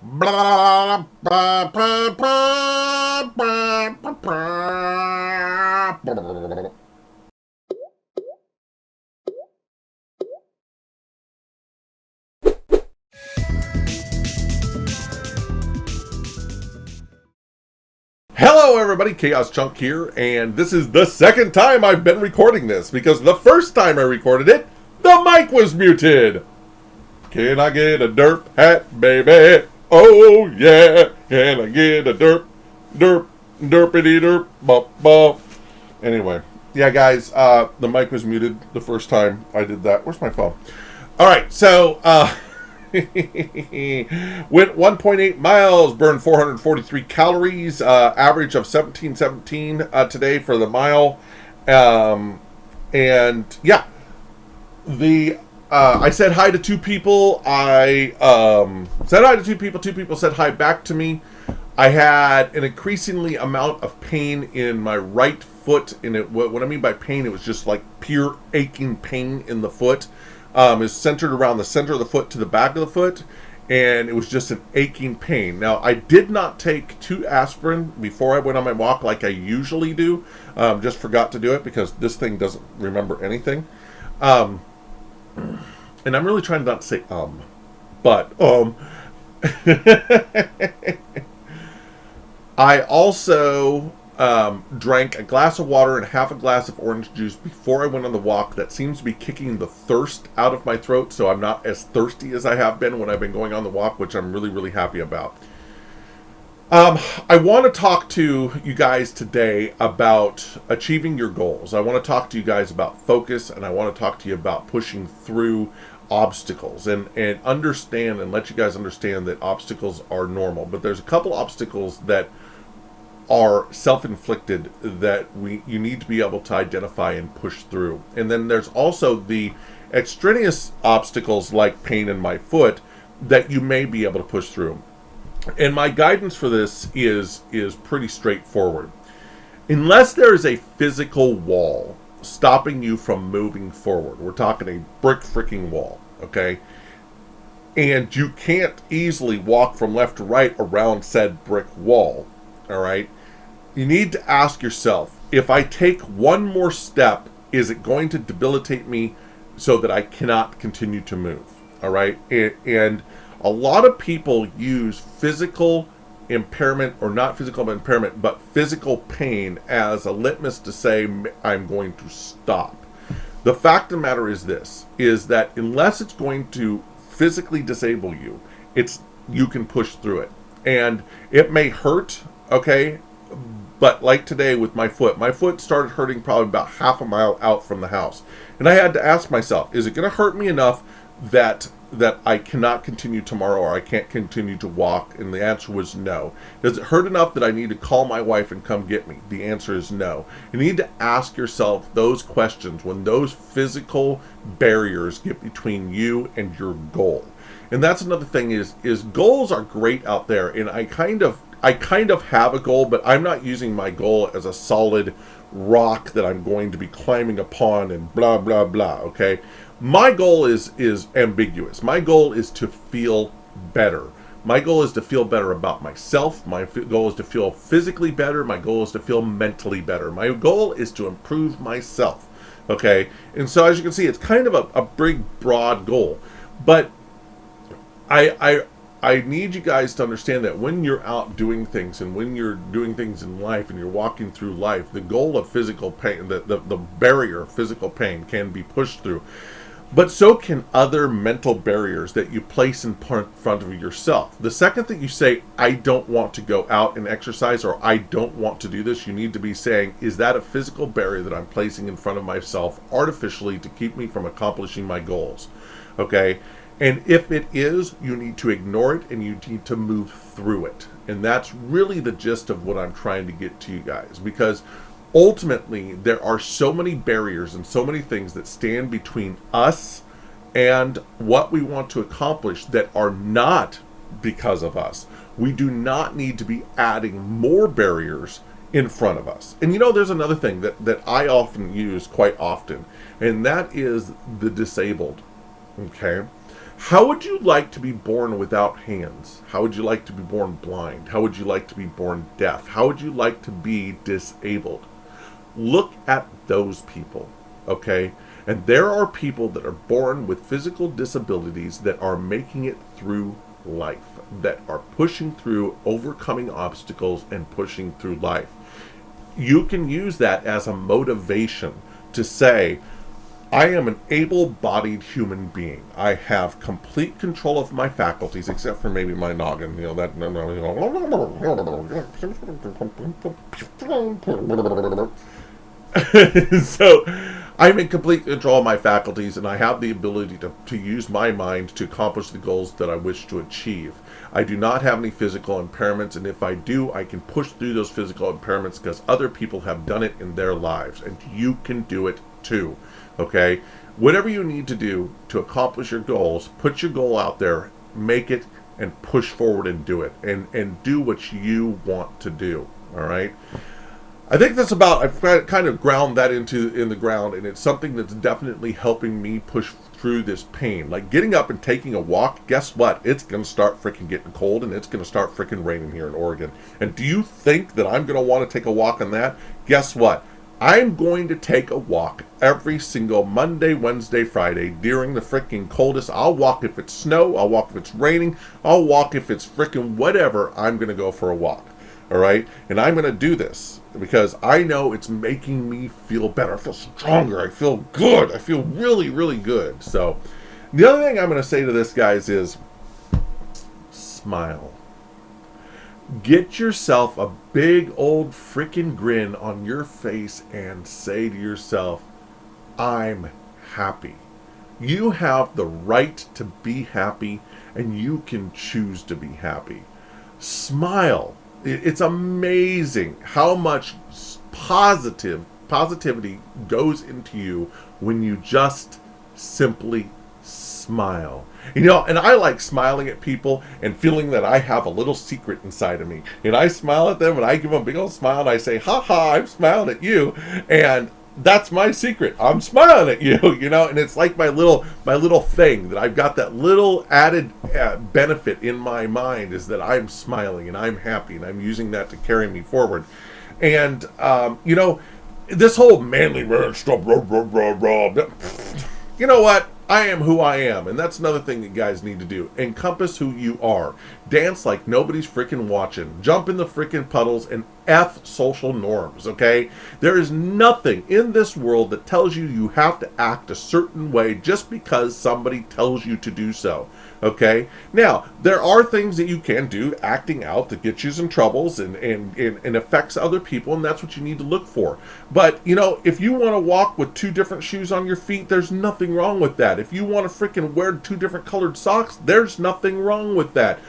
Hello everybody, Chaoschunk here, and this is the second time I've been recording this, because the first time I recorded it, the mic was muted. Can I get a derp hat, baby? Oh yeah, can I get a derp, derpity derp, bump, bump. Anyway, yeah guys, the mic was muted the first time I did that. Where's my phone? Alright, so, went 1.8 miles, burned 443 calories, average of 1717 today for the mile. And yeah, I said hi to two people. I said hi to two people said hi back to me. I had an increasingly amount of pain in my right foot, and what I mean by pain, it was just like pure aching pain in the foot. Is centered around the center of the foot to the back of the foot, and it was just an aching pain. Now, I did not take 2 aspirin before I went on my walk like I usually do. Just forgot to do it because this thing doesn't remember anything. And I'm really trying not to say but I also drank a glass of water and half a glass of orange juice before I went on the walk. That seems to be kicking the thirst out of my throat, so I'm not as thirsty as I have been when I've been going on the walk, which I'm really, really happy about. I want to talk to you guys today about achieving your goals. I want to talk to you guys about focus, and I want to talk to you about pushing through obstacles and understand and let you guys understand that obstacles are normal. But there's a couple obstacles that are self-inflicted that you need to be able to identify and push through. And then there's also the extraneous obstacles like pain in my foot that you may be able to push through. And my guidance for this is pretty straightforward. Unless there is a physical wall stopping you from moving forward, we're talking a brick freaking wall, okay? And you can't easily walk from left to right around said brick wall, all right? You need to ask yourself, if I take one more step, is it going to debilitate me so that I cannot continue to move? All right. And a lot of people use physical impairment, or not physical impairment, but physical pain as a litmus to say, I'm going to stop. The fact of the matter is this, is that unless it's going to physically disable you, you can push through it. And it may hurt, okay? But like today with my foot started hurting probably about half a mile out from the house. And I had to ask myself, is it going to hurt me enough that I cannot continue tomorrow, or I can't continue to walk? And the answer was no. Does it hurt enough that I need to call my wife and come get me? The answer is no. You need to ask yourself those questions when those physical barriers get between you and your goal. And that's another thing is goals are great out there, and I kind of have a goal, but I'm not using my goal as a solid rock that I'm going to be climbing upon and blah, blah, blah, okay? My goal is ambiguous. My goal is to feel better. My goal is to feel better about myself. My goal is to feel physically better. My goal is to feel mentally better. My goal is to improve myself, okay? And so as you can see, it's kind of a big, broad goal. But I need you guys to understand that when you're out doing things, and when you're doing things in life, and you're walking through life, the goal of physical pain, the barrier of physical pain can be pushed through. But so can other mental barriers that you place in front of yourself. The second that you say, I don't want to go out and exercise, or I don't want to do this, you need to be saying, is that a physical barrier that I'm placing in front of myself artificially to keep me from accomplishing my goals? Okay? And if it is, you need to ignore it, and you need to move through it. And that's really the gist of what I'm trying to get to you guys. Because ultimately, there are so many barriers and so many things that stand between us and what we want to accomplish that are not because of us. We do not need to be adding more barriers in front of us. And you know, there's another thing that I often use quite often, and that is the disabled. Okay? How would you like to be born without hands? How would you like to be born blind? How would you like to be born deaf? How would you like to be disabled? Look at those people, okay? And there are people that are born with physical disabilities that are making it through life, that are pushing through, overcoming obstacles, and pushing through life. You can use that as a motivation to say, I am an able-bodied human being. I have complete control of my faculties, except for maybe my noggin. You know that. So I'm in complete control of my faculties, and I have the ability to use my mind to accomplish the goals that I wish to achieve. I do not have any physical impairments, and if I do, I can push through those physical impairments because other people have done it in their lives, and you can do it too. Okay? Whatever you need to do to accomplish your goals, put your goal out there, make it, and push forward and do it, and do what you want to do. All right? I think that's about, I've kind of ground that in the ground, and it's something that's definitely helping me push through this pain. Like getting up and taking a walk, guess what? It's going to start freaking getting cold, and it's going to start freaking raining here in Oregon. And do you think that I'm going to want to take a walk on that? Guess what? I'm going to take a walk every single Monday, Wednesday, Friday during the freaking coldest. I'll walk if it's snow. I'll walk if it's raining. I'll walk if it's freaking whatever. I'm going to go for a walk. All right? And I'm going to do this because I know it's making me feel better. I feel stronger. I feel good. I feel really, really good. So the other thing I'm going to say to this, guys, is smile. Get yourself a big old freaking grin on your face and say to yourself, I'm happy. You have the right to be happy, and you can choose to be happy. Smile. It's amazing how much positivity goes into you when you just simply smile. You know, and I like smiling at people and feeling that I have a little secret inside of me. And I smile at them and I give them a big old smile and I say, ha ha, I'm smiling at you. And that's my secret. I'm smiling at you, you know, and it's like my little thing that I've got, that little added benefit in my mind is that I'm smiling and I'm happy and I'm using that to carry me forward. And, you know, this whole manly man stuff, you know what? I am who I am, and that's another thing that guys need to do. Encompass who you are. Dance like nobody's freaking watching. Jump in the freaking puddles and F social norms, okay? There is nothing in this world that tells you you have to act a certain way just because somebody tells you to do so, okay? Now, there are things that you can do acting out that gets you in troubles and affects other people, and that's what you need to look for. But, you know, if you want to walk with 2 different shoes on your feet, there's nothing wrong with that. If you want to freaking wear 2 different colored socks, there's nothing wrong with that.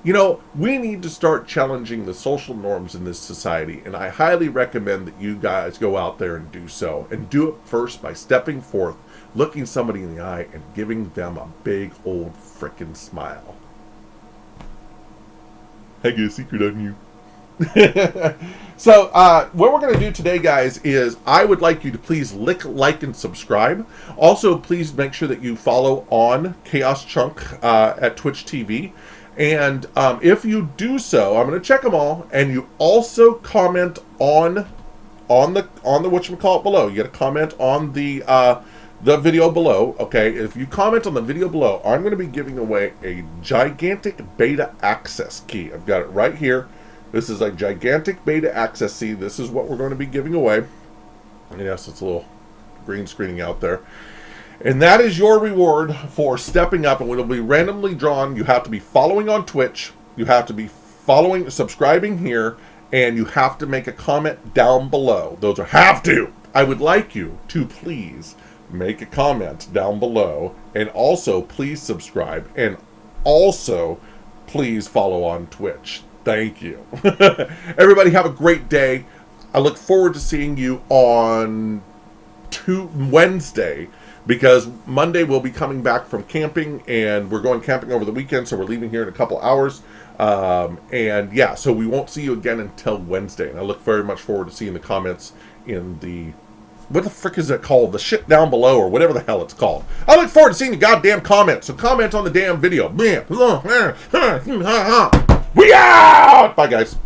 You know, we need to start challenging the social norms in this society, and I highly recommend that you guys go out there and do so. And do it first by stepping forth, looking somebody in the eye, and giving them a big old frickin' smile. I got a secret on you. So, what we're going to do today, guys, is I would like you to please like, and subscribe. Also, please make sure that you follow on Chaoschunk at Twitch TV. And if you do so, I'm going to check them all, and you also comment on the whatchamacallit below. You got to comment on the video below, okay? If you comment on the video below, I'm going to be giving away a gigantic beta access key. I've got it right here. This is a gigantic beta access key. This is what we're going to be giving away. Yes, it's a little green screening out there. And that is your reward for stepping up, and it'll be randomly drawn. You have to be following on Twitch. You have to be subscribing here, and you have to make a comment down below. Those are have to. I would like you to please make a comment down below, and also please subscribe, and also please follow on Twitch. Thank you. Everybody have a great day. I look forward to seeing you on Wednesday, because Monday we'll be coming back from camping, and we're going camping over the weekend, so we're leaving here in a couple hours. And yeah, so we won't see you again until Wednesday. And I look very much forward to seeing the comments in the what the frick is it called? The shit down below, or whatever the hell it's called. I look forward to seeing the goddamn comments. So comment on the damn video. We out! Bye, guys.